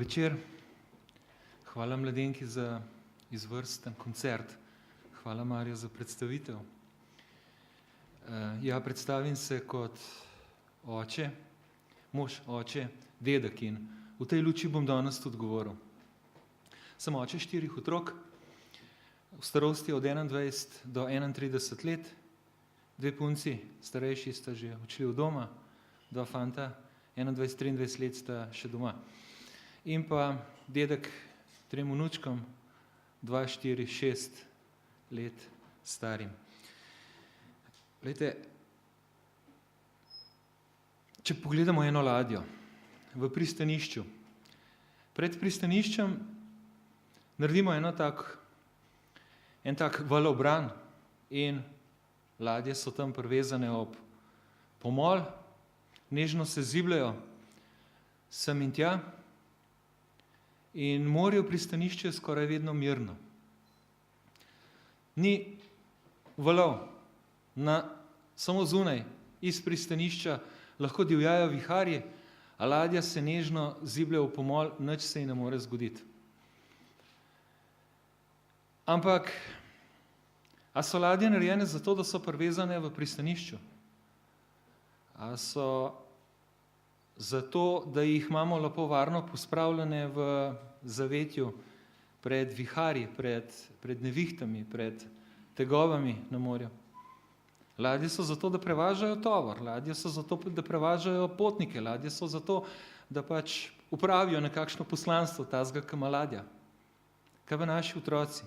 večer. Hvala mladenki za izvrsten koncert. Hvala Marjo za predstavitev. Predstavim se kot oče, mož, oče, dedek in v tej luči bom danes tudi govoril. Sem oče 4 otrok, v starosti od 21 do 31 let, 2 punci, starejši sta že odšli od doma, 2 fanta, 21-23 let sta še doma. In pa dedek 3 vnučkom, 2, 4, 6 let starim. Glejte, če pogledamo eno ladjo v pristanišču, pred pristaniščem naredimo en tak valobran in ladje so tam privezane ob pomol, nežno se zibljajo sem in tja in morje v pristanišču je skoraj vedno mirno. Ni valov, samo zunaj iz pristanišča lahko divjajo viharji, a ladja se nežno ziblja v pomol, nič se ji ne more zgoditi. Ampak, a so ladje narejene zato, da so privezane v pristanišču? A so zato, da jih imamo lepo varno pospravljene v zavetju pred viharji, pred nevihtami, pred tegobami na morju? Ladje so zato, da prevažajo tovor, ladje so zato, da prevažajo potnike, ladje so zato, da pač upravijo nekakšno poslanstvo tazga, ki ima ladja. Kaj pa naši otroci?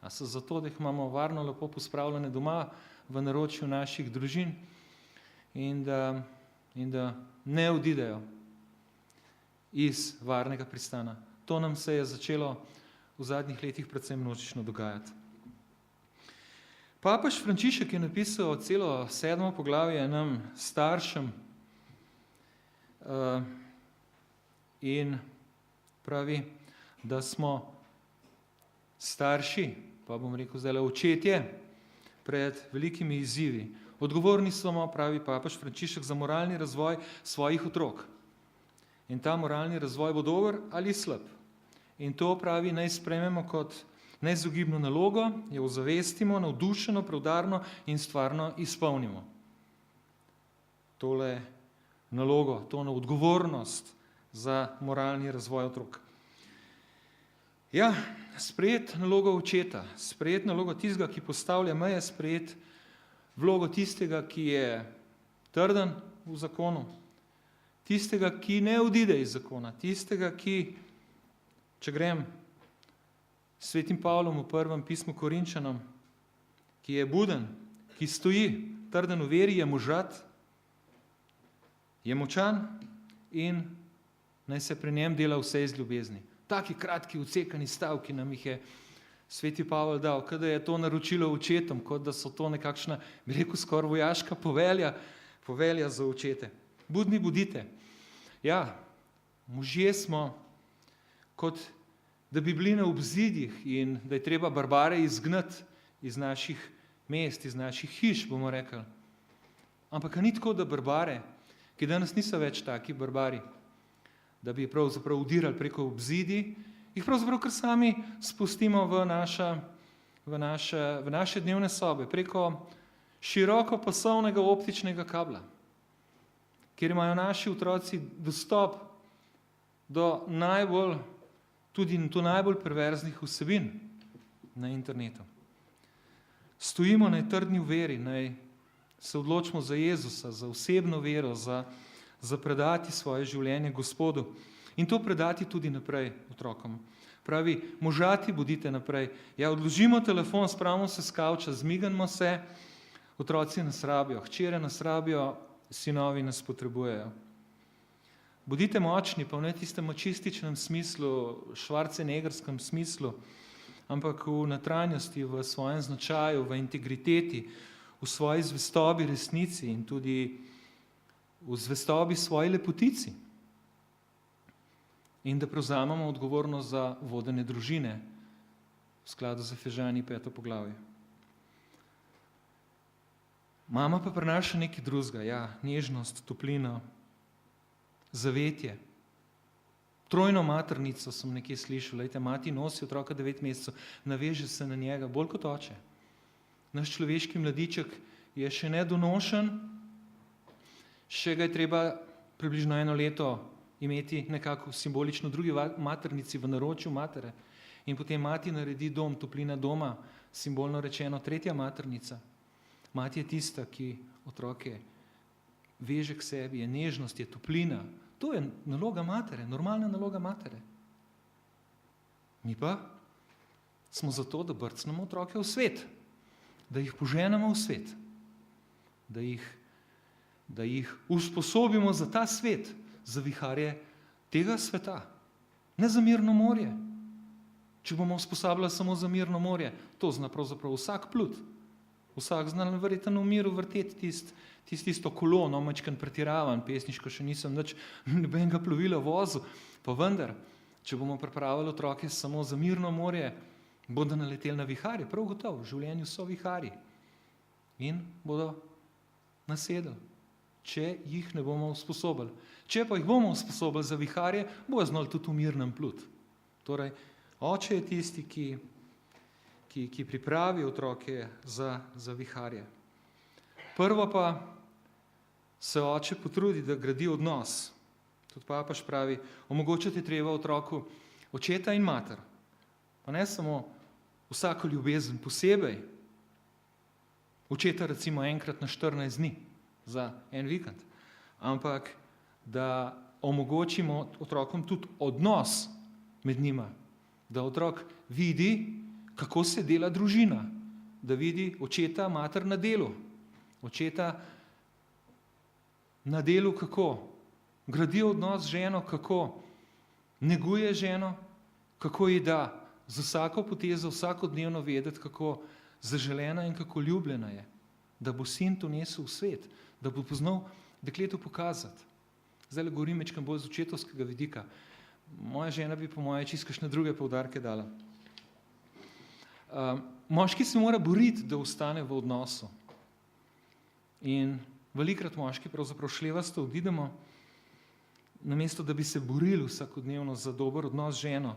A so zato, da jih imamo varno, lepo pospravljene doma, v naročju naših družin in da ne odidejo iz varnega pristana. To nam se je začelo v zadnjih letih predvsem množično dogajati. Papež Frančišek je napisal celo 7. poglavje nam staršem in pravi, da smo starši, pa bom rekel zdajle očetje, pred velikimi izzivi. Odgovorni smo, pravi papež Frančišek, za moralni razvoj svojih otrok. In ta moralni razvoj bo dober ali slab. In to, pravi, naj sprejmemo kot neizogibno nalogo, jo ozavestimo, navdušeno, preudarno in stvarno izpolnimo. Tole nalogo, to odgovornost za moralni razvoj otrok. Sprejeti nalogo očeta, sprejeti nalogo tistega, ki postavlja meje, sprejeti vlogo tistega, ki je trden v zakonu, tistega, ki ne odide iz zakona, tistega, ki, če grem s svetim Pavlom v 1. pismu Korinčanom, ki je buden, ki stoji trden v veri, je možat, je močan in naj se pri njem dela vse iz ljubezni. Taki kratki, odsekani stavki nam jih je sveti Pavel dal, kot da je to naročilo očetom, kot da so to nekakšna, bi rekel, skoraj vojaška povelja za očete. Budni bodite. Možje smo, kot da bi bili na obzidjih in da je treba barbare izgnati iz naših mest, iz naših hiš, bomo rekli. Ampak ni tako, da barbare, ki danes niso več taki barbari, da bi pravzaprav udirali preko obzidij, jih pravzaprav kar sami spustimo v naše dnevne sobe, preko širokopasovnega optičnega kabla, kjer imajo naši otroci dostop do najbolj perverznih vsebin na internetu. Stojimo na trdni veri, naj se odločimo za Jezusa, za osebno vero, za predati svoje življenje Gospodu in to predati tudi naprej otrokom. Pravi, možati bodite naprej. Odložimo telefon, spravimo se s kavča, zmignemo se, otroci nas rabijo, hčere nas rabijo, sinovi nas potrebujejo. Bodite močni, pa v ne tistem mačističnem smislu, švarcenegrskem smislu, ampak v notranjosti, v svojem značaju, v integriteti, v svoji zvestobi resnici in tudi v zvestobi svoji lepotici. In da prevzamemo odgovornost za vodene družine v skladu z Efežani 5. poglavje. Mama pa prinaša nekaj drugega, nežnost, toplino, zavetje. Trojno maternico sem nekje slišal, lejte, mati nosi otroka 9 mesecev, naveže se na njega, bolj kot oče. Naš človeški mladiček je še nedonošen, še ga je treba približno 1 leto imeti nekako simbolično v drugi maternici, v naročju matere. In potem mati naredi dom, toplina doma, simbolno rečeno 3. maternica. Mati je tista, ki otroke veže k sebi, je nežnost, je toplina. To je naloga matere, normalna naloga matere. Mi pa smo zato, da brcnemo otroke v svet, da jih poženemo v svet, da jih usposobimo za ta svet, za viharje tega sveta, ne za mirno morje. Če bomo usposabljali samo za mirno morje, to zna pravzaprav vsak plut. Vsak zna verjetno v miru vrteti tisto kolo, no, majčkeno pretiravan, pesniško še nisem nobenega plovila vozil, pa vendar, če bomo pripravili otroke samo za mirno morje, bodo naleteli na viharje, prav gotovo, v življenju so viharji in bodo nasedli, če jih ne bomo usposobili. Če pa jih bomo usposobili za viharje, bojo znali tudi v mirnem plut. Torej, oče je tisti, ki pripravi otroke za viharje. Prvo pa se oče potrudi, da gradi odnos. Tudi papež pravi, omogočiti treba otroku očeta in mater. Pa ne samo vsako ljubezen posebej. Očeta recimo enkrat na 14 dni za en vikend. Ampak da omogočimo otrokom tudi odnos med njima. Da otrok vidi, kako se dela družina. Da vidi očeta, mater na delu. Očeta na delu kako gradi odnos z ženo, kako neguje ženo, kako ji da z vsako potezo vsakodnevno vedeti, kako zaželena in kako ljubljena je. Da bo sin to nesel v svet, da bo poznal dekletu pokazati. Zdaj govorim mečkam bolj z očetovskega vidika. Moja žena bi po moje čisto kakšne druge poudarke dala. Moški se mora boriti, da ostane v odnosu. In velikrat moški pravzaprav šlevasto odidemo, namesto da bi se borili vsakodnevno za dober odnos z ženo.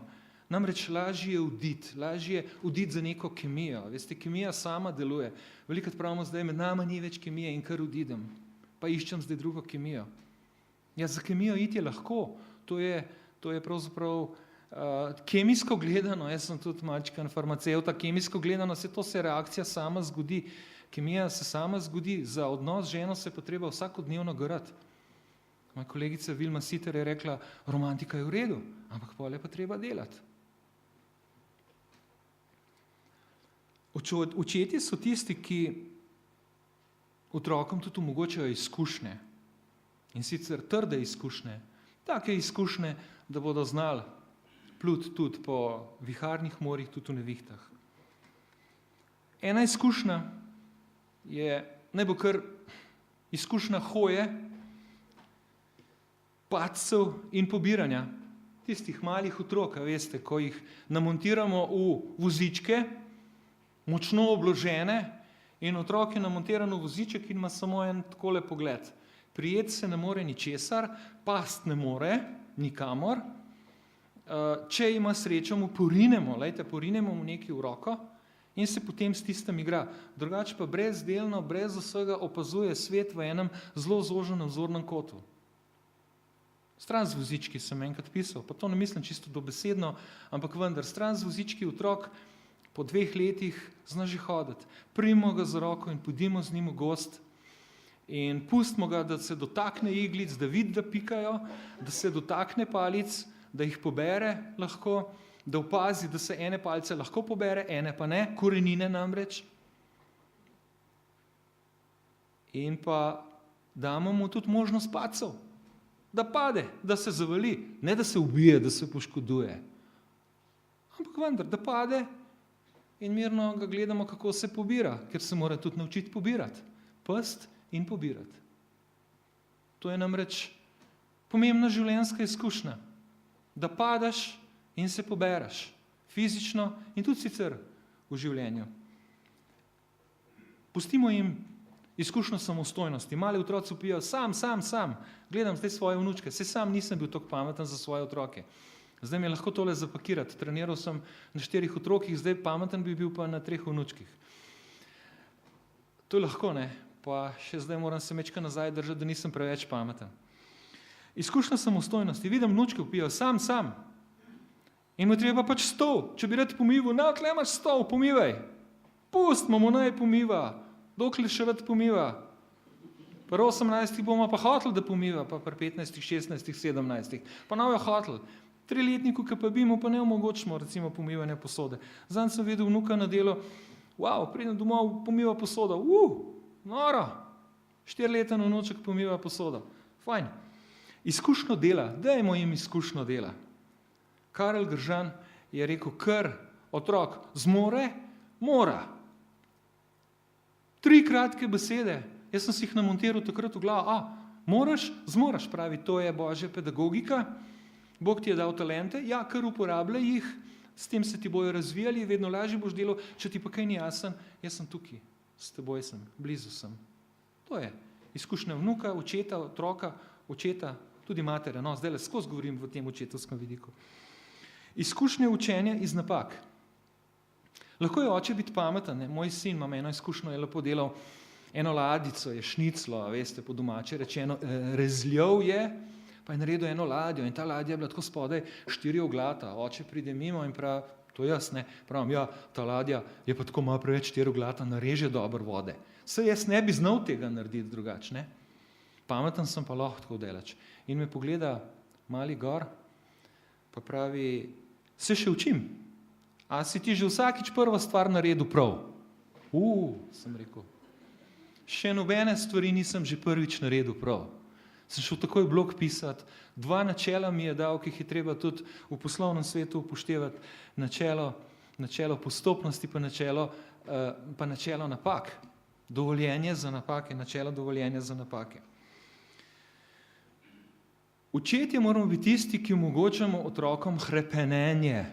Namreč lažje je oditi za neko kemijo. Veste, kemija sama deluje. Velikrat pravimo zdaj, med nama ni več kemije in kar odidem. Pa iščem zdaj drugo kemijo. Ja, za kemijo iti je lahko. To je pravzaprav kemijsko gledano, jaz sem tudi malčkan farmacevta, kemijsko gledano se reakcija sama zgodi. Kemija se sama zgodi, za odnos z ženo se pa treba vsakodnevno garati. Moja kolegica Vilma Siter je rekla, romantika je v redu, ampak pol je pa treba delati. Očetje so tisti, ki otrokom tudi omogočajo izkušnje. In sicer trde izkušnje, take izkušnje, da bodo znali pluti tudi po viharnih morjih, tudi v nevihtah. Ena izkušnja je, naj bo kar izkušnja hoje, padcev in pobiranja. Tistih malih otrok, veste, ko jih namontiramo v vozičke, močno obložene, in otrok je namontiran v voziček in ima samo en takole pogled. Prijeti se ne more ničesar, past ne more nikamor. Če ima srečo, mu porinemo mu nekaj v roko in se potem s tistem igra. Drugače pa brezdelno, brez vsega opazuje svet v enem zelo zoženem vzornem kotu. Stran z vozički sem enkrat pisal, pa to ne mislim čisto dobesedno, ampak vendar, stran z vozički otrok po 2 letih zna že hoditi. Primimo ga za roko in pojdimo z njim v gost in pustimo ga, da se dotakne iglic, da vidi, da pikajo, da se dotakne palic, da jih pobere lahko, da opazi, da se ene palice lahko pobere, ene pa ne, korenine namreč. In pa damo mu tudi možnost padcev, da pade, da se zavali, ne da se ubije, da se poškoduje. Ampak vendar, da pade in mirno ga gledamo, kako se pobira, ker se mora tudi naučiti pobirati. Past in pobirati. To je namreč pomembna življenjska izkušnja. Da padaš in se pobereš. Fizično in tudi sicer v življenju. Pustimo jim izkušnjo samostojnosti. Mali otroci vpijo, sam. Gledam zdaj svoje vnučke. Saj sam nisem bil tako pameten za svoje otroke. Zdaj mi je lahko tole zapakirati. Treniral sem na 4 otrokih, zdaj pameten bi bil pa na 3 vnučkih. To je lahko, ne? Pa še zdaj moram se mečka nazaj držati, da nisem preveč pameten. Izkušnja samostojnosti. Vidim vnučke vpijo, sam. In mu treba pač stol. Če bi rad pomival, tle imaš stol, pomivaj. Pust, mu naj pomiva. Dokler še rad pomiva. Pri 18 bomo pa hotel, da pomiva, pa pri 15, 16, 17. Pa nav jo hotel. 3-letniku, ki pa bi mu pa ne omogočimo, recimo, pomivanje posode. Zanj sem videl vnuka na delo, pridem domov, pomiva posodo. Noro. 4-leten vnuček pomiva posodo. Fajn. Izkušnjo dela. Dajmo jim izkušnjo dela. Karel Gržan je rekel, ker otrok zmore, mora. 3 kratke besede. Jaz sem si jih namontiral takrat v glavo. Moraš, zmoraš, pravi, to je božja pedagogika. Bog ti je dal talente, kar uporabljaj jih, s tem se ti bojo razvijali, vedno lažje boš delal, če ti pa kaj ni jasen, jaz sem tukaj, s teboj sem, blizu sem. To je izkušnja vnuka, očeta, otroka, očeta, tudi matere. No, zdaj le skozi govorim v tem očetovskem vidiku. Izkušnje učenja iz napak. Lahko je oče biti pameten, ne? Moj sin ima eno izkušnjo, je lepo delal eno ladico, je šniclo, veste, po domače rečeno, rezljal je, pa je naredil eno ladjo in ta ladja je bila tako spodaj 4 oglata. Oče pride mimo in pravi, to jaz ne, pravim, ta ladja je pa tako malo preveč 4 oglata, nareže dobro vode. Saj jaz ne bi znal tega narediti drugače, ne? Pameten sem pa lahko tako delač. In me pogleda mali gor, pa pravi, se še učim. A si ti že vsakič prva stvar naredil prav? Sem rekel, še nobene stvari nisem že prvič naredil prav. Sem šel takoj blog pisati, 2 načela mi je dal, ki jih je treba tudi v poslovnem svetu upoštevati, načelo postopnosti pa načelo napak. Dovoljenje za napake, načelo dovoljenja za napake. Očetje moramo biti tisti, ki omogočamo otrokom hrepenenje.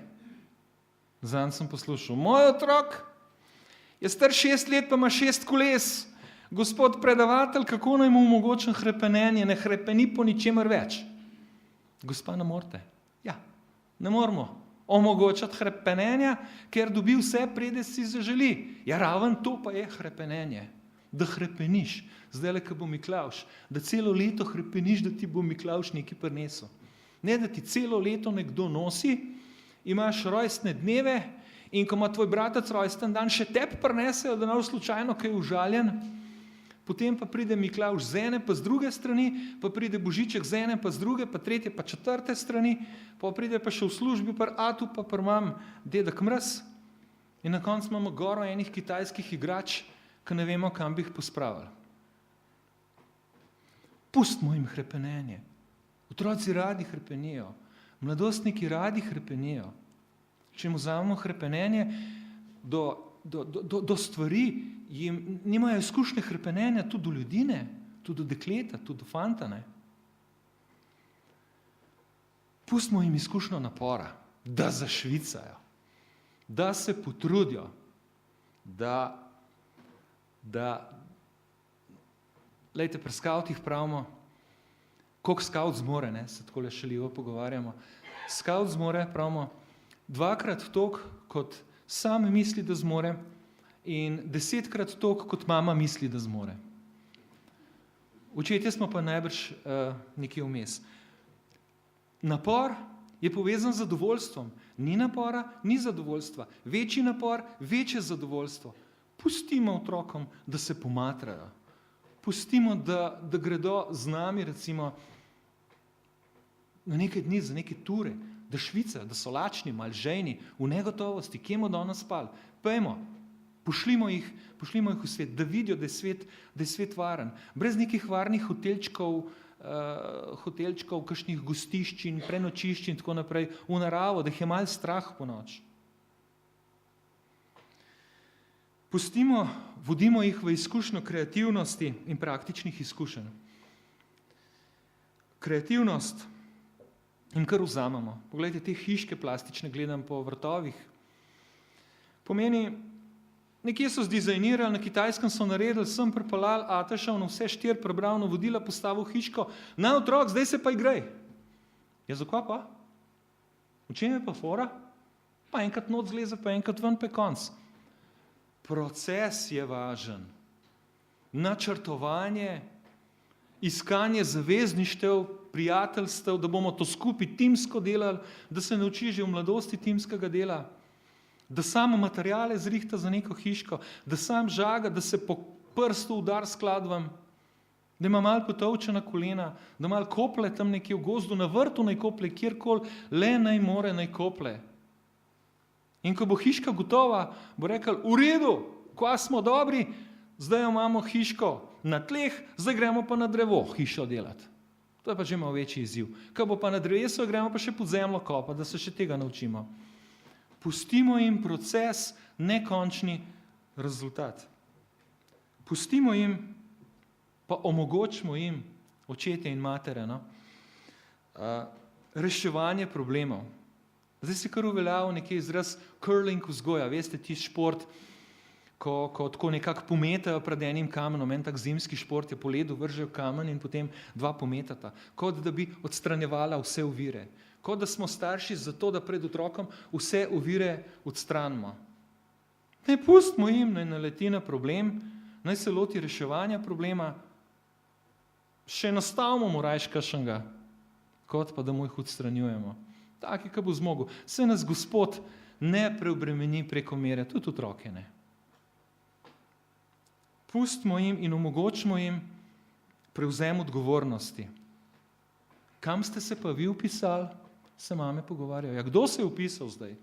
Zanj sem poslušal, moj otrok je star 6 let, pa ima 6 koles. Gospod predavatelj, kako naj mu omogočam hrepenenje, ne hrepeni po ničemer več. Gospa, ne morete. Ne moramo omogočati hrepenenja, ker dobi vse, prede si zaželi. Raven to pa je hrepenenje. Da hrepeniš. Zdajle, ko bo Miklavž, da celo leto hrepeniš, da ti bo Miklavž nekaj prinesel. Ne, da ti celo leto nekdo nosi, imaš rojstne dneve in ko ima tvoj bratec rojsten dan, še tebi prinesejo, da ne slučajno kaj užaljen. Potem pa pride Miklavž z ene, pa z druge strani, pa pride Božiček z ene, pa z druge, pa tretje, pa 4. strani, pa pride pa še v službi par atu, pa imam dedek Mraz in na koncu imamo goro enih kitajskih igrač, ki ne vemo, kam bi jih pospravili. Pustimo jim hrepenenje. Otroci radi hrepenijo, mladostniki radi hrepenijo. Če jim vzamemo hrepenenje do stvari, jim nimajo izkušnje hrepenenja tudi do ljudi, ne, tudi do dekleta, tudi do fanta, ne. Pustimo jim izkušnjo napora, da zašvicajo, da se potrudijo, lejte, pri skavtih pravimo, koliko skavt zmore, ne, se takole šaljivo pogovarjamo. Skavt zmore, pravimo, 2-krat toliko, kot sam misli, da zmore, in 10-krat toliko, kot mama misli, da zmore. Očetje smo pa najbrž nekje vmes. Napor je povezan z zadovoljstvom. Ni napora, ni zadovoljstva. Večji napor, večje zadovoljstvo. Pustimo otrokom, da se pomatrajo. Pustimo, da gredo z nami, recimo, na nekaj dni, za neke ture, da švicajo, da so lačni, malo žejni, v negotovosti, kje bomo danes spali. Pojmo, pošljimo jih v svet, da vidijo, da je svet varen. Brez nekih varnih hotelčkov, kakšnih gostiščin, prenočiščin in tako naprej, v naravo, da jih je malo strah po noč. Pustimo, vodimo jih v izkušnjo kreativnosti in praktičnih izkušenj. Kreativnost in kar vzamemo. Poglejte, te hiške plastične gledam po vrtovih. Pomeni, nekje so zdizajnirali, na Kitajskem so naredili, sem pripeljal Atašev na vse 4 prebral navodila, postavil hiško, na otrok, zdaj se pa igraj. Ja, zakaj pa? V čem je pa fora? Pa enkrat not zleze, pa enkrat ven, pa je konc. Proces je važen. Načrtovanje, iskanje zavezništev, prijateljstev, da bomo to skupaj timsko delali, da se nauči že v mladosti timskega dela, da samo materiale zrihta za neko hiško, da sam žaga, da se po prstu udar skladvam, da ima malo potovčena kolena, da malo kople tam nekje v gozdu, na vrtu naj kople, kjerkoli, le naj more naj kople. In ko bo hiška gotova, bo rekel, v redu, kva smo dobri, zdaj imamo hiško na tleh, zdaj gremo pa na drevo hišo delati. To je pa že malo večji izziv. Ko bo pa na drevesu, gremo pa še pod zemljo kopati, da se še tega naučimo. Pustimo jim proces, nekončni rezultat. Pustimo jim, pa omogočimo jim, očetje in matere, reševanje problemov. Zdaj se kar uveljavil nekaj izraz curling vzgoja. Veste, ti šport, ko tako nekako pometajo pred enim kamenom, en tak zimski šport je po ledu, vržejo kamen in potem dva pometata, kot da bi odstranjevala vse ovire. Kot da smo starši zato, da pred otrokom vse ovire odstranimo. Ne pustimo jim, naj naleti na problem, naj se loti reševanja problema, še nastavimo mu rajš kakšnega, kot pa da mu jih odstranjujemo. Taki, ki bo zmogel. Se nas Gospod ne preobremeni preko mere, tudi otroke ne. Pustimo jim in omogočimo jim prevzem odgovornosti. Kam ste se pa vi vpisali? Se mame pogovarjajo. Ja, kdo se je vpisal zdaj?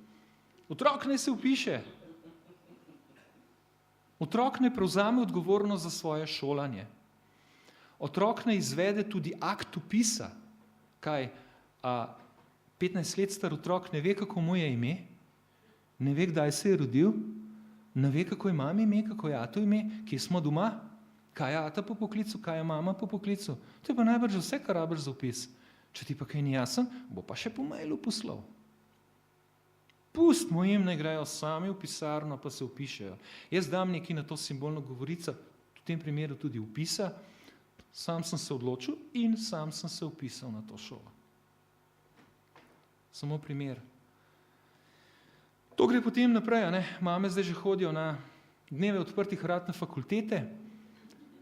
Otrok naj se vpiše. Otrok naj prevzame odgovornost za svoje šolanje. Otrok naj izvede tudi akt vpisa. Kaj? 15 let star otrok ne ve, kako mu je ime, ne ve, kdaj se je rodil, ne ve, kako je mami ime, kako je ato ime, kje smo doma, kaj je ata po poklicu, kaj je mama po poklicu. To je pa najbrž vse, kar rabiš za vpis. Če ti pa kaj ni jasen, bo pa še po mailu poslal. Pustimo jim, naj grejo sami v pisarno, pa se vpišejo. Jaz dam nekaj na to simbolno govorico, v tem primeru tudi vpisa, sam sem se odločil in sam sem se vpisal na to šolo. Samo primer. To gre potem naprej, ne? Mame zdaj že hodijo na dneve odprtih vrat na fakultete,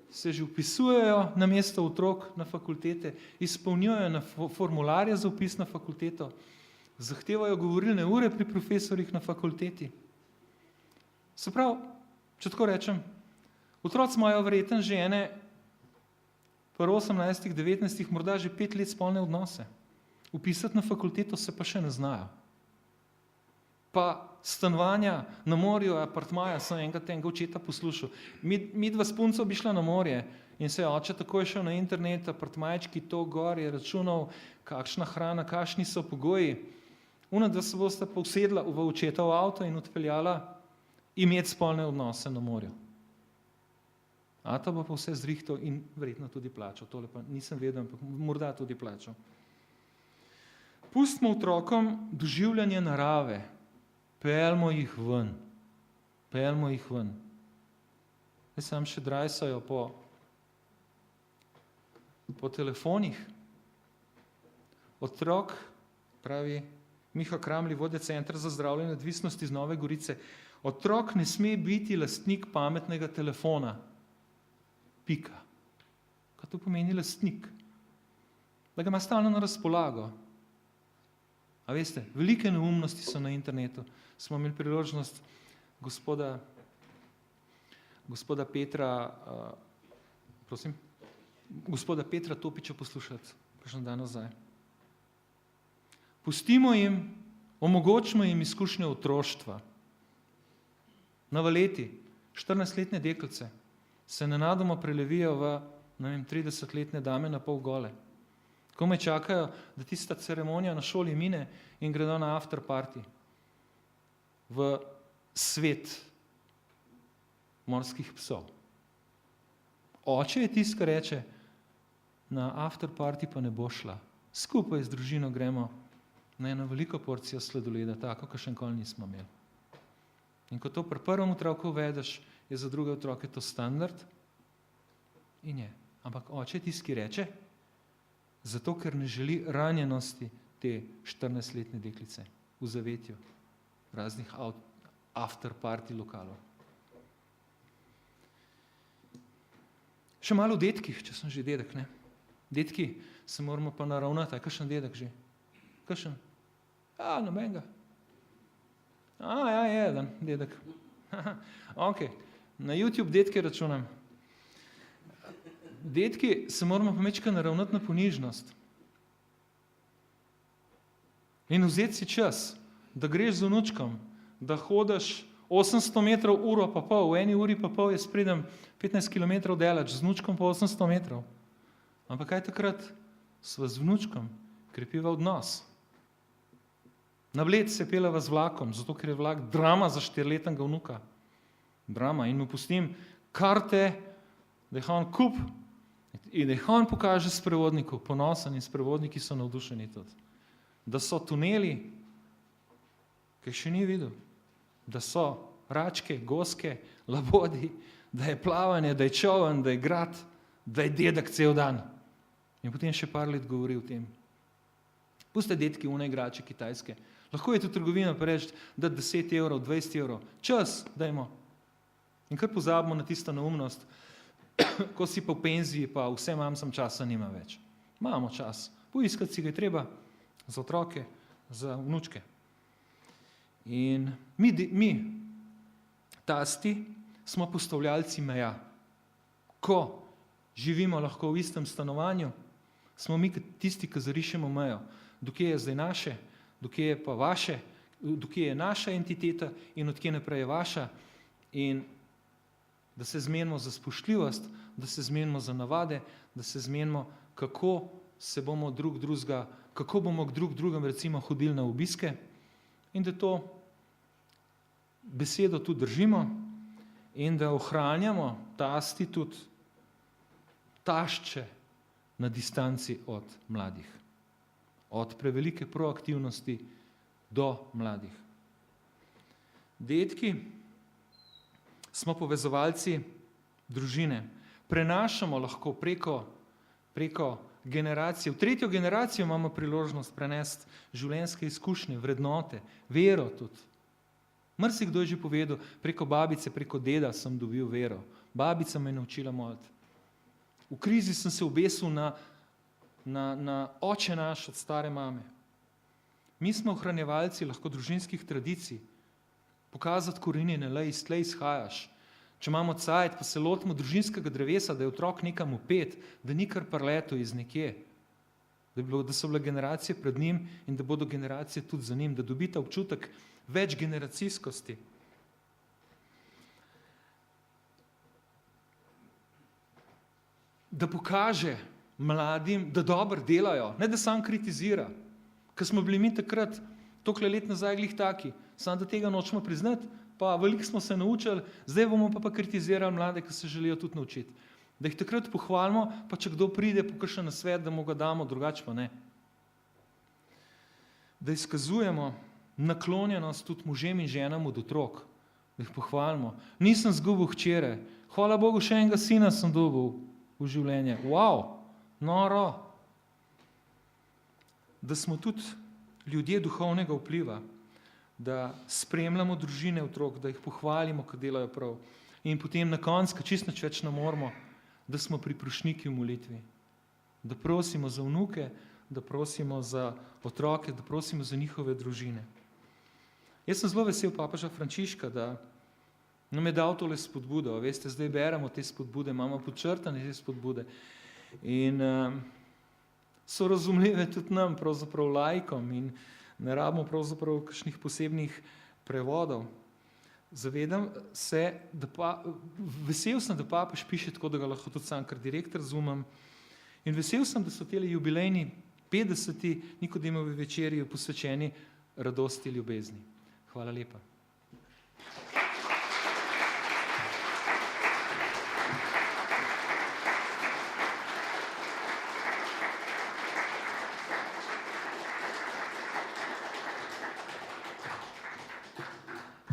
se že vpisujejo na mesto otrok na fakultete, izpolnjujejo na formularje za vpis na fakulteto, zahtevajo govorilne ure pri profesorjih na fakulteti. Se pravi, če tako rečem, otroci imajo verjetno že ene pri 18, 19, morda že 5 let spolne odnose. Vpisati na fakulteto se pa še ne znajo. Pa stanovanja na morju, apartmaja, sem enkrat tega očeta poslušal. Mi dva s punco bi šla na morje in se je oče takoj šel na internet, apartmajčki, to gor je računal, kakšna hrana, kakšni so pogoji. Da se bosta pa usedla v očetov avto in odpeljala imeti spolne odnose na morju. Ata bo pa vse zrihtal in verjetno tudi plačal. Tole pa nisem vedel, ampak morda tudi plačal. Pustimo otrokom doživljanje narave. Peljmo jih ven. Peljmo jih ven. Zdaj sam še drajsajo po telefonih. Otrok, pravi Miha Kramli, vodja Centra za zdravljenje odvisnosti iz Nove Gorice, otrok ne sme biti lastnik pametnega telefona. Pika. Kaj to pomeni lastnik? Da ga ima stalno na razpolago. A veste, velike neumnosti so na internetu. Smo imeli priložnost gospoda Petra Topiča poslušati, kakšen dan nazaj. Pustimo jim, omogočimo jim izkušnje otroštva. Na Valeti, 14-letne deklice se nenadoma prelevijo v 30-letne dame na pol gole. Komaj čakajo, da tista ceremonija na šoli mine in gredo na after party v svet morskih psov. Oče je tisti, ki reče, na after party pa ne bo šla. Skupaj z družino gremo na eno veliko porcijo sladoleda, tako, kot še nikoli nismo imeli. In ko to pri prvem otroku uvedeš, je za druge otroke to standard in je. Ampak oče je tisti, ki reče, zato ker ne želi ranjenosti te 14-letne deklice. v zavetju raznih after party lokalov. Še malo o dedkih, če sem že dedek, ne? Dedki, se moramo pa naravnati, kakšen dedek že? Kakšen? Nobenega. Ja, eden dedek. Ok, na YouTube dedke računam. Dedki, se moramo pa mečkaj naravnati na ponižnost. In vzeti si čas, da greš z vnučkom, da hodiš 800 metrov uro pa pol, v 1 uri pa pol jaz pridem 15 km delač, z vnučkom pa 800 metrov. Ampak kaj takrat? Sva z vnučkom krepiva odnos. Na Bled se peleva z vlakom, zato ker je vlak drama za 4-letnega vnuka. Drama. In mu pustim karte, da jih on kup in da jih on pokaže sprevodniku, ponosen, in sprevodniki so navdušeni tudi. Da so tuneli, ki še ni videl, da so račke, goske, labodi, da je plavanje, da je čovn, da je grad, da je dedek cel dan. In potem še par let govori o tem. Puste dedki une igrače kitajske. Lahko je tu trgovina pa reči, da 10 evrov, 20 evrov. Čas, dajmo. In kar pozabimo na tisto neumnost, ko si pa v penziji, pa vse imam, sem časa nima več. Imamo čas. Poiskati si ga je treba za otroke, za vnučke. In mi, tasti, smo postavljalci meja. Ko živimo lahko v istem stanovanju, smo mi tisti, ki zarišemo mejo. Dokje je zdaj naše, dokje je pa vaše, dokje je naša entiteta in odkje naprej je vaša. In da se zmenimo za spoštljivost, da se zmenimo za navade, da se zmenimo, kako se bomo kako bomo k drugem recimo hodili na obiske, in da to besedo tudi držimo in da ohranjamo tasti tudi tašče na distanci od mladih. Od prevelike proaktivnosti do mladih. Dedki smo povezovalci družine. Prenašamo lahko preko generacije. V 3. generacijo imamo priložnost prenesti življenjske izkušnje, vrednote, vero tudi. Marsikdo je že povedal, preko babice, preko deda sem dobil vero. Babica me je naučila moliti. V krizi sem se obesil na oče naš od stare mame. Mi smo ohranjevalci lahko družinskih tradicij. Pokazati korenine, iz tle izhajaš. Če imamo cajt, pa se lotimo družinskega drevesa, da je otrok nekam vpet, da ni kar prleto iz nekje. Da so bile generacije pred njim in da bodo generacije tudi za njim, da dobita občutek večgeneracijskosti. Da pokaže mladim, da dobro delajo, ne da sam kritizira. Ker smo bili mi takrat, toliko let nazaj, glih taki, samo da tega nočemo priznati, pa veliko smo se naučili, zdaj bomo pa kritizirali mlade, ki se želijo tudi naučiti. Da jih takrat pohvalimo, pa če kdo pride po kakšen nasvet, da mu ga damo, drugače pa ne. Da izkazujemo naklonjenost tudi možem in ženam od otrok, da jih pohvalimo. Nisem zgubil hčere, hvala Bogu, še enega sina sem dobil v življenje. Wow, noro. Da smo tudi ljudje duhovnega vpliva, da spremljamo družine otrok, da jih pohvalimo, ko delajo prav. In potem na koncu, čisto nič več ne moramo, da smo priprošniki v molitvi. Da prosimo za vnuke, da prosimo za otroke, da prosimo za njihove družine. Jaz sem zelo vesel papeža Frančiška, da nam je dal tole spodbudo. Veste, zdaj beremo te spodbude, imamo podčrtane te spodbude. In so razumljive tudi nam, pravzaprav laikom, in ne rabimo pravzaprav kakšnih posebnih prevodov. Zavedam se, vesel sem, da papež piše tako, da ga lahko tudi sam kar direkt razumem. In vesel sem, da so tele jubilejni 50. Nikodemovi večerji posvečeni radosti ljubezni. Hvala lepa.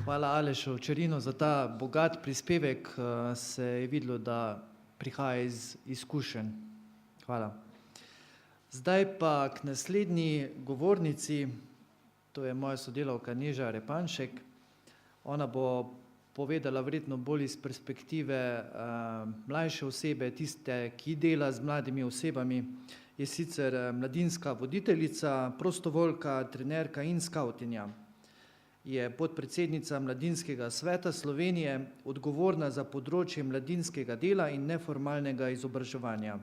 Hvala Alešu Čerinu za ta bogat prispevek. Se je videlo, da prihaja iz izkušenj. Hvala. Zdaj pa k naslednji govornici, to je moja sodelavka Neža Repanšek. Ona bo povedala verjetno bolj iz perspektive mlajše osebe, tiste, ki dela z mladimi osebami. Je sicer mladinska voditeljica, prostovoljka, trenerka in skautinja. Je podpredsednica Mladinskega sveta Slovenije, odgovorna za področje mladinskega dela in neformalnega izobraževanja.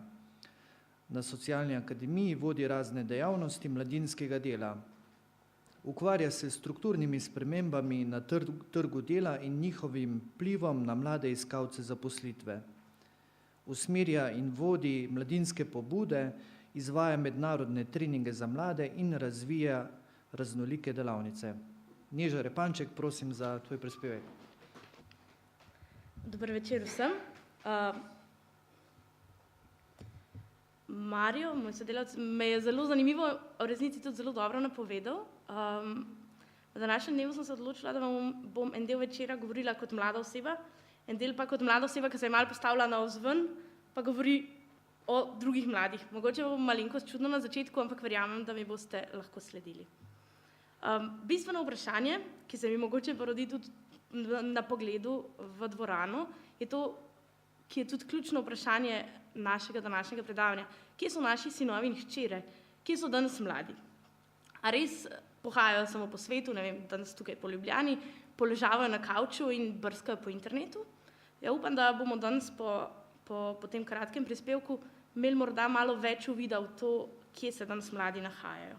Na Socialni akademiji vodi razne dejavnosti mladinskega dela. Ukvarja se s strukturnimi spremembami na trgu dela in njihovim vplivom na mlade iskalce zaposlitve. Usmerja in vodi mladinske pobude, izvaja mednarodne treninge za mlade in razvija raznolike delavnice. Neža Repanšek, prosim za tvoj prispevek. Dober večer vsem. Mario, moj sodelavec, me je zelo zanimivo, v resnici tudi zelo dobro napovedal. Na današnjem dnevu sem se odločila, da bom en del večera govorila kot mlada oseba, en del pa kot mlada oseba, ki se je malo postavila navzven, pa govori o drugih mladih. Mogoče bo malenkost čudno na začetku, ampak verjamem, da mi boste lahko sledili. Bistveno vprašanje, ki se mi mogoče porodi tudi na pogledu v dvorano, je to, ki je tudi ključno vprašanje našega današnjega predavanja. Kje so naši sinovi in hčere? Kje so danes mladi? A res pohajajo samo po svetu, ne vem, danes tukaj po Ljubljani, poležavajo na kavču in brskajo po internetu? Ja, upam, da bomo danes po tem kratkem prispevku imeli morda malo več uvida v to, kje se danes mladi nahajajo.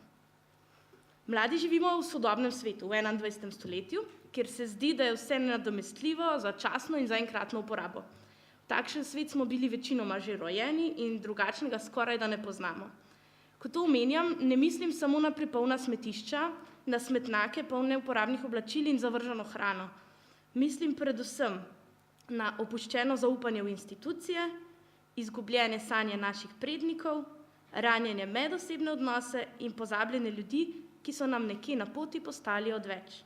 Mladi živimo v sodobnem svetu, v 21. stoletju, kjer se zdi, da je vse nadomestljivo, začasno in za enkratno uporabo. V takšen svet smo bili večinoma že rojeni in drugačnega skoraj da ne poznamo. Ko to omenjam, ne mislim samo na prepolna smetišča, na smetnjake polne uporabnih oblačil in zavrženo hrano. Mislim predvsem na opuščeno zaupanje v institucije, izgubljene sanje naših prednikov, ranjene medosebne odnose in pozabljene ljudi, ki so nam nekje na poti postali odveč.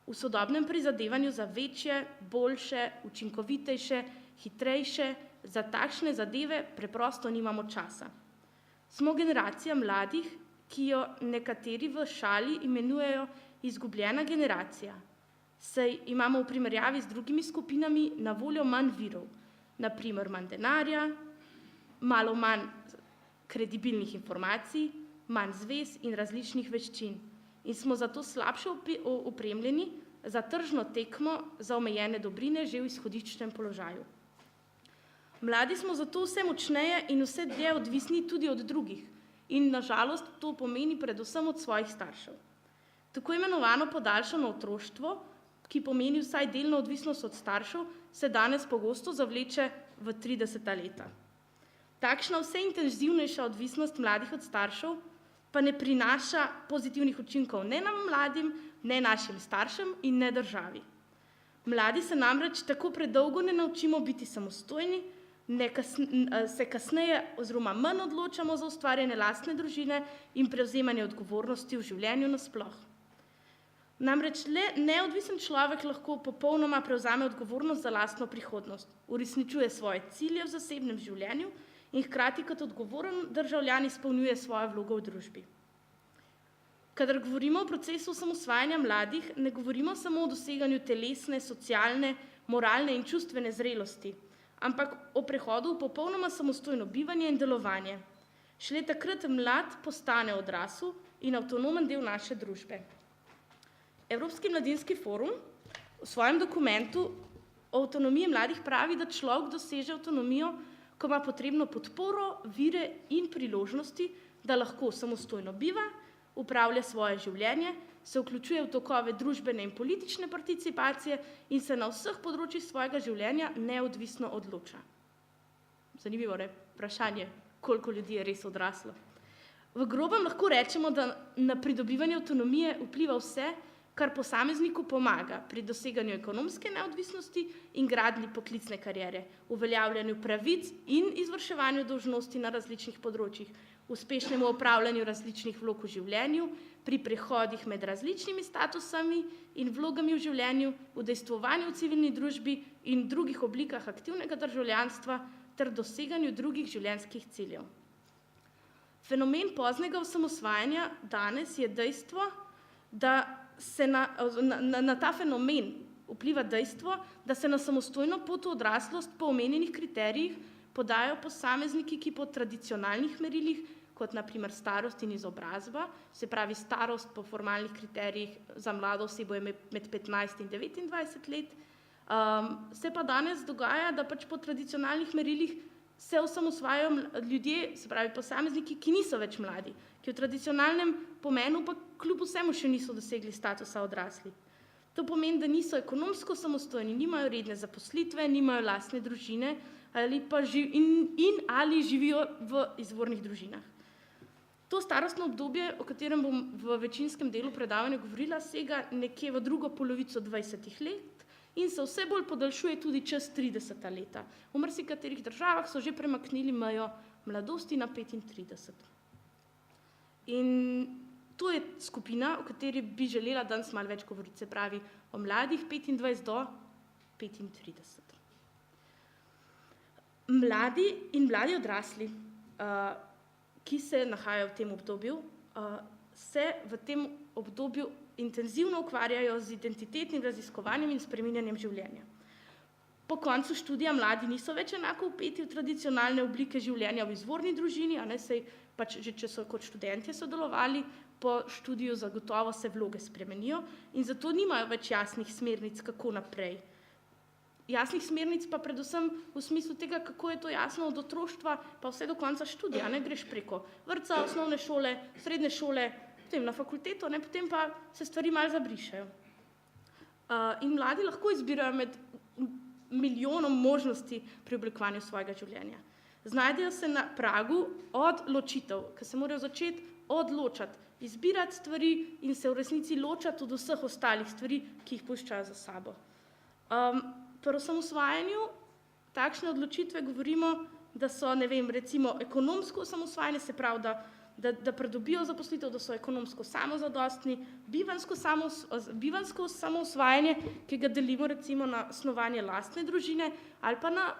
V sodobnem prizadevanju za večje, boljše, učinkovitejše, hitrejše, za takšne zadeve preprosto nimamo časa. Smo generacija mladih, ki jo nekateri v šali imenujejo izgubljena generacija. Saj imamo v primerjavi z drugimi skupinami na voljo manj virov, na primer manj denarja, malo manj kredibilnih informacij, manj zvez in različnih veščin. In smo zato slabše opremljeni za tržno tekmo za omejene dobrine že v izhodiščnem položaju. Mladi smo zato vse močneje in vse dlje odvisni tudi od drugih in na žalost to pomeni predvsem od svojih staršev. Tako imenovano podaljšano otroštvo, ki pomeni vsaj delno odvisnost od staršev, se danes pogosto zavleče v 30. leta. Takšna vse intenzivnejša odvisnost mladih od staršev pa ne prinaša pozitivnih učinkov ne nam mladim, ne našim staršem in ne državi. Mladi se namreč tako predolgo ne naučimo biti samostojni, se kasneje oziroma manj odločamo za ustvarjanje lastne družine in prevzemanje odgovornosti v življenju nasploh. Namreč le neodvisen človek lahko popolnoma prevzame odgovornost za lastno prihodnost, uresničuje svoje cilje v zasebnem življenju in hkrati kot odgovoren državljan izpolnjuje svojo vlogo v družbi. Kadar govorimo o procesu osamosvajanja mladih, ne govorimo samo o doseganju telesne, socialne, moralne in čustvene zrelosti, ampak o prehodu v popolnoma samostojno bivanje in delovanje. Šele takrat mlad postane odrasel in avtonomen del naše družbe. Evropski mladinski forum v svojem dokumentu o avtonomiji mladih pravi, da človek doseže avtonomijo, ko ima potrebno podporo, vire in priložnosti, da lahko samostojno biva, upravlja svoje življenje, se vključuje v tokove družbene in politične participacije in se na vseh področjih svojega življenja neodvisno odloča. Zanimivo je vprašanje, koliko ljudi je res odraslo. V grobem lahko rečemo, da na pridobivanje avtonomije vpliva vse, kar posamezniku pomaga pri doseganju ekonomske neodvisnosti in gradnji poklicne kariere, uveljavljanju pravic in izvrševanju dolžnosti na različnih področjih, uspešnemu opravljanju različnih vlog v življenju, pri prehodih med različnimi statusami in vlogami v življenju, udejstvovanju v civilni družbi in drugih oblikah aktivnega državljanstva ter doseganju drugih življenjskih ciljev. Fenomen poznega osamosvajanja danes je dejstvo, da se na ta fenomen vpliva dejstvo, da se na samostojno pot v odraslost po omenjenih kriterijih podajo posamezniki, ki po tradicionalnih merilih, kot na primer starost in izobrazba, se pravi starost po formalnih kriterijih za mlado osebo je med 15 in 29 let, se pa danes dogaja, da pač po tradicionalnih merilih se osamosvajajo ljudje, se pravi posamezniki, ki niso več mladi, ki v tradicionalnem pomenu pa kljub vsemu še niso dosegli statusa odraslih. To pomeni, da niso ekonomsko samostojni, nimajo redne zaposlitve, nimajo lastne družine ali pa ali živijo v izvornih družinah. To starostno obdobje, o katerem bom v večinskem delu predavanja govorila, sega nekje v drugo polovico 20 let in se vse bolj podaljšuje tudi čez 30 leta. V marsikaterih državah so že premaknili mejo mladosti na 35. In to je skupina, o kateri bi želela danes malo več govoriti, se pravi o mladih 25 do 35. Mladi in mladi odrasli, ki se nahajajo v tem obdobju, se v tem obdobju intenzivno ukvarjajo z identitetnim raziskovanjem in spreminjanjem življenja. Po koncu študija mladi niso več enako vpeti v tradicionalne oblike življenja v izvorni družini, saj pač že če so kot študentje sodelovali, po študiju zagotovo se vloge spremenijo in zato nimajo več jasnih smernic, kako naprej. Jasnih smernic pa predvsem v smislu tega, kako je to jasno od otroštva, pa vse do konca študija, greš preko vrtca, osnovne šole, srednje šole, potem na fakulteto, potem pa se stvari malo zabrišejo. In mladi lahko izbirajo med milijonom možnosti pri oblikovanju svojega življenja. Znajdejo se na pragu odločitev, ker se morajo začeti odločati, izbirati stvari in se v resnici ločati od vseh ostalih stvari, ki jih puščajo za sabo. Pri osamosvajanju takšne odločitve govorimo, da so, recimo ekonomsko osamosvajanje, se pravi, da pridobijo zaposlitev, da so ekonomsko samozadostni, bivanjsko samoosvajanje, ki ga delimo recimo na snovanje lastne družine ali pa na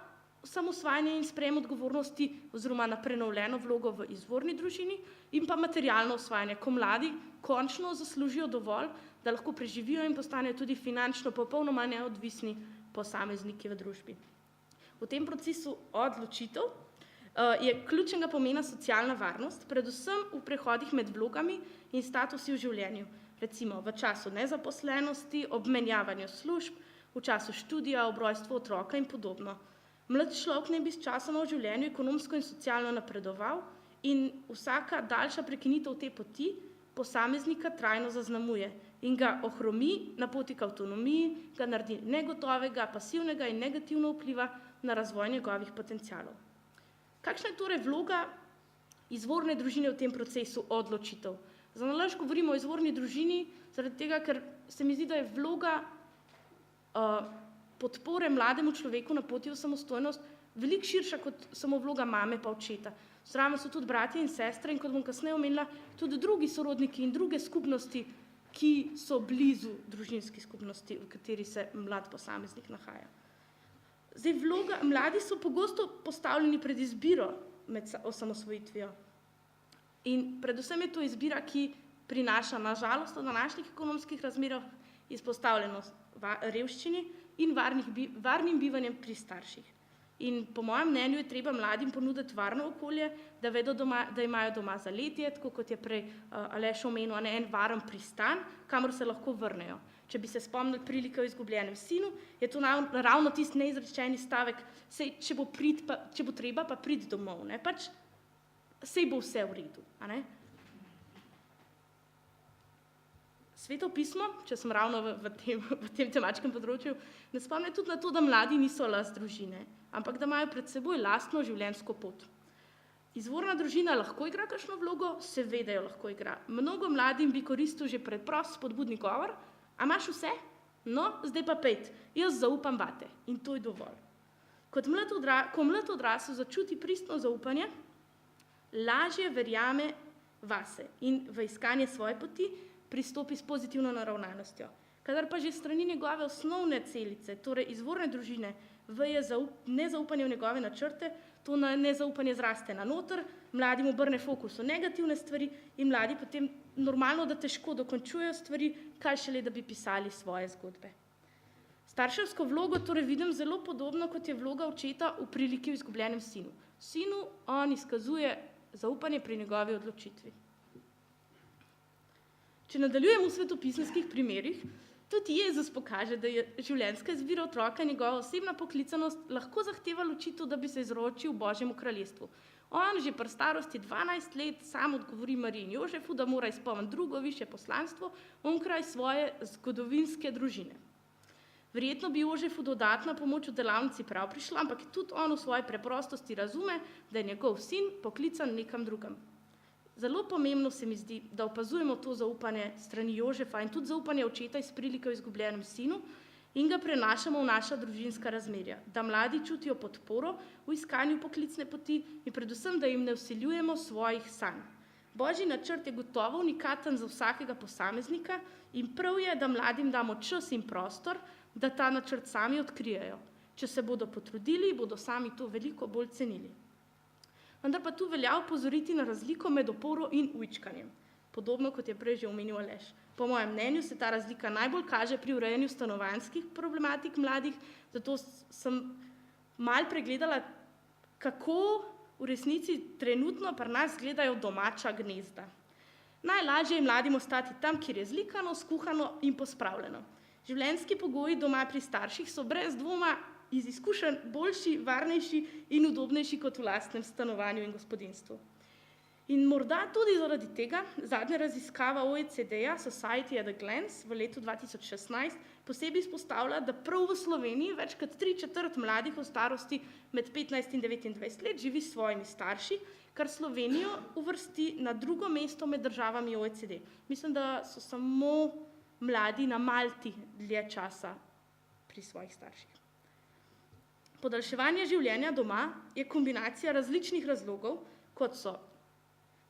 samosvajanje in sprejem odgovornosti oziroma na prenovljeno vlogo v izvorni družini in pa materialno osvajanje, ko mladi končno zaslužijo dovolj, da lahko preživijo in postanejo tudi finančno popolnoma neodvisni posamezniki v družbi. V tem procesu odločitev je ključnega pomena socialna varnost, predvsem v prehodih med vlogami in statusi v življenju, recimo v času nezaposlenosti, ob menjavanju služb, v času študija, ob rojstvu otroka in podobno. Mlad človek naj bi s časoma v življenju ekonomsko in socialno napredoval in vsaka daljša prekinitev te poti posameznika trajno zaznamuje in ga ohromi na poti k avtonomiji, ga naredi negotovega, pasivnega in negativno vpliva na razvoj njegovih potencialov. Kakšna je torej vloga izvorne družine v tem procesu odločitev? Zanalašč govorimo o izvorni družini, zaradi tega, ker se mi zdi, da je vloga podpore mlademu človeku na poti v samostojnost veliko širša kot samo vloga mame pa očeta. Zraven so tudi bratje in sestre in kot bom kasneje omenila, tudi drugi sorodniki in druge skupnosti, ki so blizu družinski skupnosti, v kateri se mlad posameznik nahaja. Zdaj, mladi so pogosto postavljeni pred izbiro med osamosvojitvijo. In predvsem je to izbira, ki prinaša na žalost v današnjih ekonomskih razmerah izpostavljenost revščini in varnim bivanjem pri starših. In po mojem mnenju je treba mladim ponuditi varno okolje, da vedo, da imajo doma zaletje, tako kot je prej Aleš omenil, en varen pristan, kamor se lahko vrnejo. Če bi se spomnili prilike o izgubljenem sinu, je to ravno tisti neizrečeni stavek, sej, če bo treba, pa pridi domov, pač sej bo vse v redu. Sveto pismo, če sem ravno v tem temačkem področju, ne spomne tudi na to, da mladi niso last družine, ampak da imajo pred seboj lastno življenjsko pot. Izvorna družina lahko igra kakšno vlogo, seveda jo lahko igra. Mnogo mladim bi koristil že preprost spodbudni govor, a imaš vse? No, zdaj pa pejt, jaz zaupam vate in to je dovolj. Ko mlad odrasel začuti pristno zaupanje, lažje verjame vase in v iskanje svoje poti pristopi s pozitivno naravnanostjo. Kadar pa že strani njegove osnovne celice, torej izvorne družine, veje nezaupanje v njegove načrte, to nezaupanje zraste na noter, mladim obrne fokus v negativne stvari in mladi potem normalno, da težko dokončujejo stvari, kaj šele, da bi pisali svoje zgodbe. Starševsko vlogo torej vidim zelo podobno, kot je vloga očeta v priliki v izgubljenem sinu. Sinu on izkazuje zaupanje pri njegovi odločitvi. Če nadaljujemo v svetopisemskih primerih, tudi Jezus pokaže, da je življenjska izbira otroka in njegova osebna poklicanost lahko zahteva ločitev, da bi se izročil Božjemu kraljestvu. On že pri starosti 12 let sam odgovori Mariji in Jožefu, da mora izpolniti drugo višje poslanstvo onkraj svoje zgodovinske družine. Verjetno bi Jožefu dodatna pomoč v delavnici prav prišla, ampak tudi on v svoji preprostosti razume, da je njegov sin poklican nekam drugam. Zelo pomembno se mi zdi, da opazujemo to zaupanje strani Jožefa in tudi zaupanje očeta iz prilike v izgubljenem sinu in ga prenašamo v naša družinska razmerja, da mladi čutijo podporo v iskanju poklicne poti in predvsem, da jim ne vsiljujemo svojih sanj. Božji načrt je gotovo unikaten za vsakega posameznika in prav je, da mladim damo čas in prostor, da ta načrt sami odkrijejo. Če se bodo potrudili, bodo sami to veliko bolj cenili. Vendar pa tu velja opozoriti na razliko med oporo in ujčkanjem. Podobno, kot je prej že omenil Aleš. Po mojem mnenju se ta razlika najbolj kaže pri urejanju stanovanjskih problematik mladih, zato sem malo pregledala, kako v resnici trenutno pri nas gledajo domača gnezda. Najlažje je mladim ostati tam, kjer je zlikano, skuhano in pospravljeno. Življenjski pogoji doma pri starših so brez dvoma iz izkušenj boljši, varnejši in udobnejši kot v lastnem stanovanju in gospodinjstvu. In morda tudi zaradi tega zadnja raziskava OECD-ja Society at a Glance v letu 2016 posebej izpostavlja, da prav v Sloveniji več kot 3/4 mladih v starosti med 15 in 29 let živi s svojimi starši, kar Slovenijo uvrsti na drugo mesto med državami OECD. Mislim, da so samo mladi na Malti dlje časa pri svojih starših. Podaljševanje življenja doma je kombinacija različnih razlogov, kot so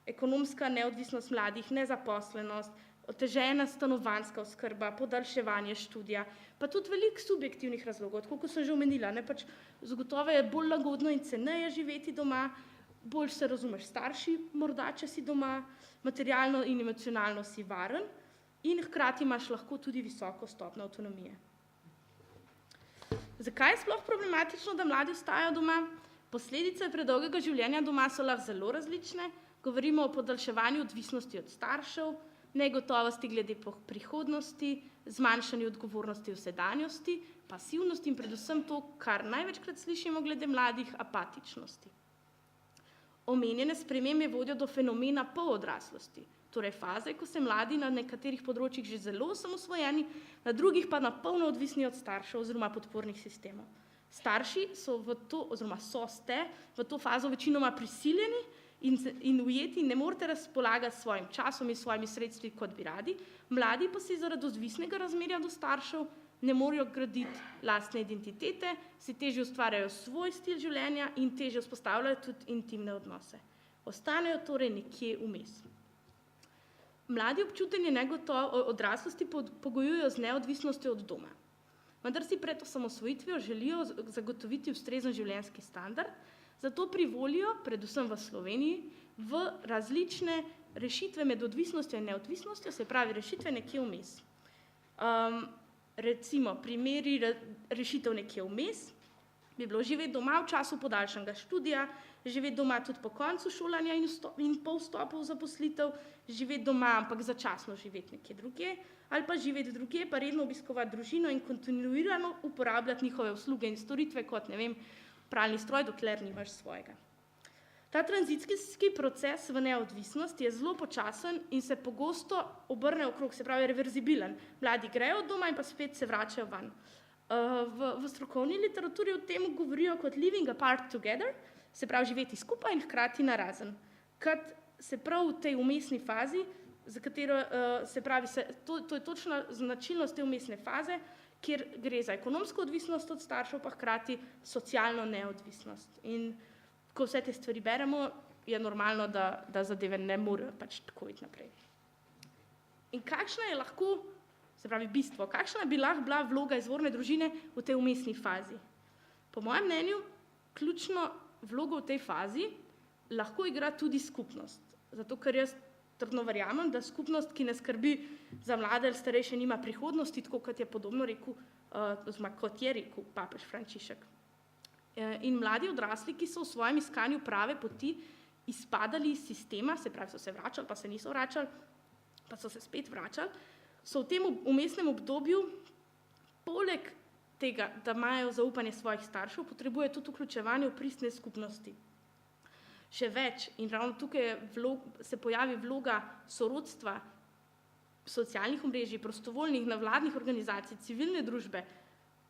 ekonomska neodvisnost mladih, nezaposlenost, otežena stanovanjska oskrba, podaljševanje študija, pa tudi veliko subjektivnih razlogov, tako kot sem že omenila, zagotovo je bolj lagodno in ceneje živeti doma, bolj se razumeš starši, morda če si doma, materialno in emocionalno si varen in hkrati imaš lahko tudi visoko stopnjo avtonomije. Zakaj je sploh problematično, da mladi ostajajo doma? Posledice predolgega življenja doma so lahko zelo različne. Govorimo o podaljševanju odvisnosti od staršev, negotovosti glede prihodnosti, zmanjšanju odgovornosti v sedanjosti, pasivnosti in predvsem to, kar največkrat slišimo glede mladih, apatičnosti. Omenjene spremembe vodijo do fenomena polodraslosti, torej faze, ko se mladi na nekaterih področjih že zelo osamosvojeni, na drugih pa napolno odvisni od staršev oziroma podpornih sistemov. Starši so ste v to fazo večinoma prisiljeni in ujeti in ne morete razpolagati s svojim časom in svojimi sredstvi, kot bi radi, mladi pa si zaradi odvisnega razmerja do staršev ne morejo graditi lastne identitete, si težje ustvarjajo svoj stil življenja in težje vzpostavljajo tudi intimne odnose. Ostanejo torej nekje vmes. Mladi občutenje odraslosti pogojujejo z neodvisnostjo od doma. Vendar si pred osamosvojitvijo želijo zagotoviti ustrezen življenjski standard, zato privolijo, predvsem v Sloveniji, v različne rešitve med odvisnostjo in neodvisnostjo, se pravi rešitve nekje vmes. Recimo, primeri rešitev nekje vmes bi bilo živeti doma v času podaljšanega študija, živeti doma tudi po koncu šolanja in po vstopu v zaposlitev, živeti doma, ampak začasno živeti nekje drugje, ali pa živeti drugje, pa redno obiskovati družino in kontinuirano uporabljati njihove usluge in storitve, kot, pralni stroj, dokler nimaš svojega. Ta tranzicijski proces v neodvisnost je zelo počasen in se pogosto obrne okrog, se pravi reverzibilen. Mladi grejo od doma in pa spet se vračajo ven. V strokovni literaturi o tem govorijo kot living apart together, se pravi živeti skupaj in hkrati narazen. Kad se prav v tej vmesni fazi, za katero se pravi, to je točna značilnost te vmesne faze, kjer gre za ekonomsko odvisnost od staršev, pa hkrati socialno neodvisnost. In ko vse te stvari beremo, je normalno, da zadeve ne morejo pač tako iti naprej. In kakšna je lahko, se pravi bistvo, kakšna bi lahko bila vloga izvorne družine v tej vmesni fazi? Po mojem mnenju, ključno vlogo v tej fazi lahko igra tudi skupnost. Zato, ker jaz trdno verjamem, da skupnost, ki ne skrbi za mlade ali starejše, nima prihodnosti, tako kot je podobno rekel, oziroma kot je rekel papež Frančišek. In mladi odrasli, ki so v svojem iskanju prave poti izpadali iz sistema, se pravi, so se vračali, pa se niso vračali, pa so se spet vračali, so v tem vmesnem obdobju, poleg tega, da imajo zaupanje svojih staršev, potrebuje tudi vključevanje v pristne skupnosti. Še več, in ravno tukaj se pojavi vloga sorodstva, socialnih omrežij, prostovoljnih, nevladnih organizacij, civilne družbe,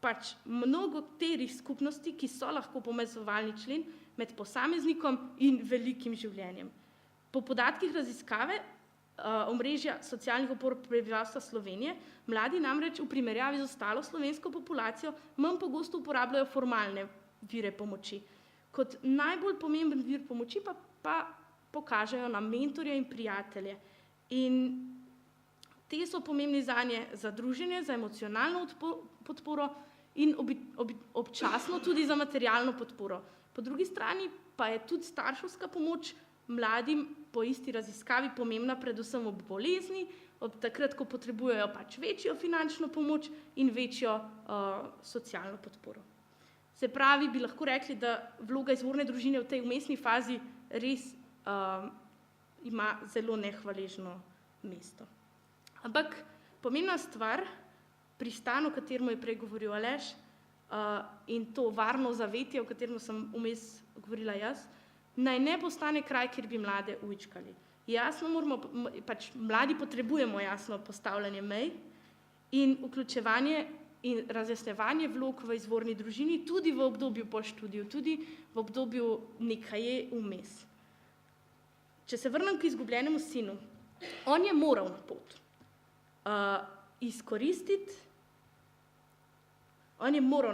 pač mnogoterih skupnosti, ki so lahko povezovalni člen med posameznikom in velikim življenjem. Po podatkih raziskave omrežja socialnih opor prebivalstva Slovenije, mladi namreč v primerjavi z ostalo slovensko populacijo manj pogosto uporabljajo formalne vire pomoči. Kot najbolj pomemben vir pomoči pa pokažejo na mentorje in prijatelje. In te so pomembni zanje za druženje, za emocionalno podporo in občasno tudi za materialno podporo. Po drugi strani pa je tudi starševska pomoč mladim po isti raziskavi pomembna predvsem ob bolezni, ob takrat, ko potrebujejo pač večjo finančno pomoč in večjo socialno podporo. Se pravi, bi lahko rekli, da vloga izvorne družine v tej vmesni fazi res ima zelo nehvaležno mesto. Ampak pomembna stvar pri stanu, o katerem je prej govoril Aleš, in to varno zavetje, o katerem sem vmes govorila jaz, naj ne postane kraj, kjer bi mlade ujčkali. Jasno moramo, pač mladi potrebujemo jasno postavljanje mej in vključevanje in razjasnjevanje vlog v izvorni družini, tudi v obdobju po študiju, tudi v obdobju nekaje vmes. Če se vrnem k izgubljenemu sinu, on je moral na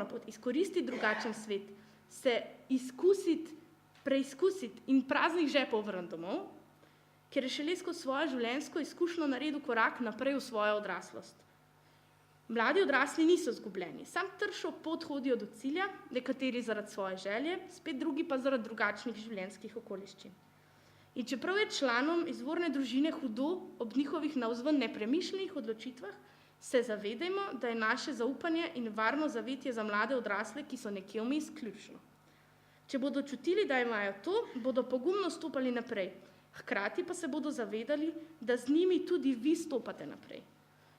pot izkoristiti drugačen svet, se izkusiti, preizkusiti in praznih žepov vrniti domov, ker je šele skozi svojo življenjsko izkušnjo naredil korak naprej v svojo odraslost. Mladi odrasli niso izgubljeni, sam tršo pot hodijo do cilja, nekateri zaradi svoje želje, spet drugi pa zaradi drugačnih življenjskih okoliščin. In čeprav je članom izvorne družine hudo ob njihovih navzven nepremišljenih odločitvah, se zavedajmo, da je naše zaupanje in varno zavetje za mlade odrasle, ki so nekje vmes, ključno. Če bodo čutili, da imajo to, bodo pogumno stopali naprej, hkrati pa se bodo zavedali, da z njimi tudi vi stopate naprej.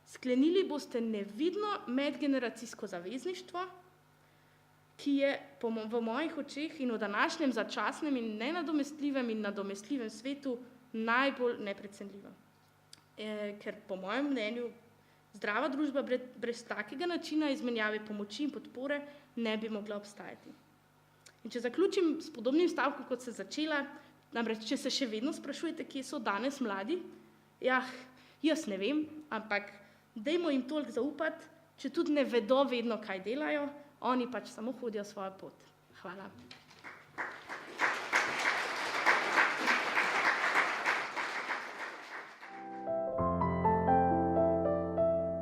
Sklenili boste nevidno medgeneracijsko zavezništvo, ki je v mojih očeh in v današnjem začasnem in nenadomestljivem in nadomestljivem svetu najbolj neprecenljivo. Ker po mojem mnenju zdrava družba brez takega načina izmenjave pomoči in podpore ne bi mogla obstajati. In če zaključim s podobnim stavkom, kot se začela, namreč, če se še vedno sprašujete, kje so danes mladi, jaz ne vem, ampak dajmo jim toliko zaupati, če tudi ne vedo vedno, kaj delajo, oni pač samo hodijo svojo pot. Hvala.